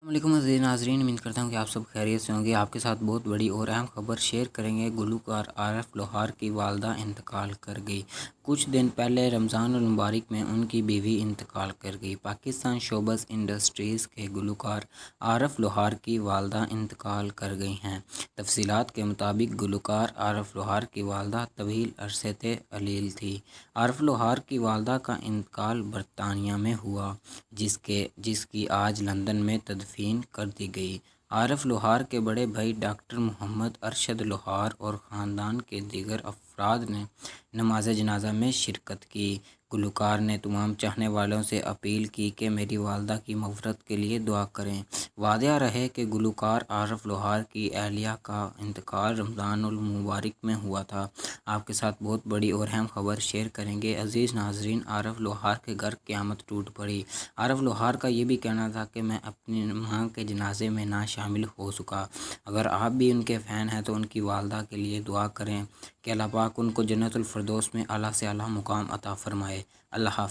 السلام علیکم عزیز ناظرین، امید کرتا ہوں کہ آپ سب خیریت سے ہوں گے۔ آپ کے ساتھ بہت بڑی اور اہم خبر شیئر کریں گے۔ گلوکار عارف لوہار کی والدہ انتقال کر گئی۔ کچھ دن پہلے رمضان المبارک میں ان کی بیوی انتقال کر گئی۔ پاکستان شوبز انڈسٹریز کے گلوکار عارف لوہار کی والدہ انتقال کر گئی ہیں۔ تفصیلات کے مطابق گلوکار عارف لوہار کی والدہ طویل عرصے سے علیل تھی۔ عارف لوہار کی والدہ کا انتقال برطانیہ میں ہوا، جس کی آج لندن میں تدفین کر دی گئی۔ عارف لوہار کے بڑے بھائی ڈاکٹر محمد ارشد لوہار اور خاندان کے دیگر افراد نے نماز جنازہ میں شرکت کی۔ گلوکار نے تمام چاہنے والوں سے اپیل کی کہ میری والدہ کی مغفرت کے لیے دعا کریں۔ واضح رہے کہ گلوکار عارف لوہار کی اہلیہ کا انتقال رمضان المبارک میں ہوا تھا۔ آپ کے ساتھ بہت بڑی اور اہم خبر شیئر کریں گے۔ عزیز ناظرین، عارف لوہار کے گھر قیامت ٹوٹ پڑی۔ عارف لوہار کا یہ بھی کہنا تھا کہ میں اپنی ماں کے جنازے میں نہ شامل ہو سکا۔ اگر آپ بھی ان کے فین ہیں تو ان کی والدہ کے لیے دعا کریں کہ اللہ پاک ان کو جنت الفردوس میں اعلیٰ سے اعلیٰ مقام عطا فرمائے۔ اللہ حافظ۔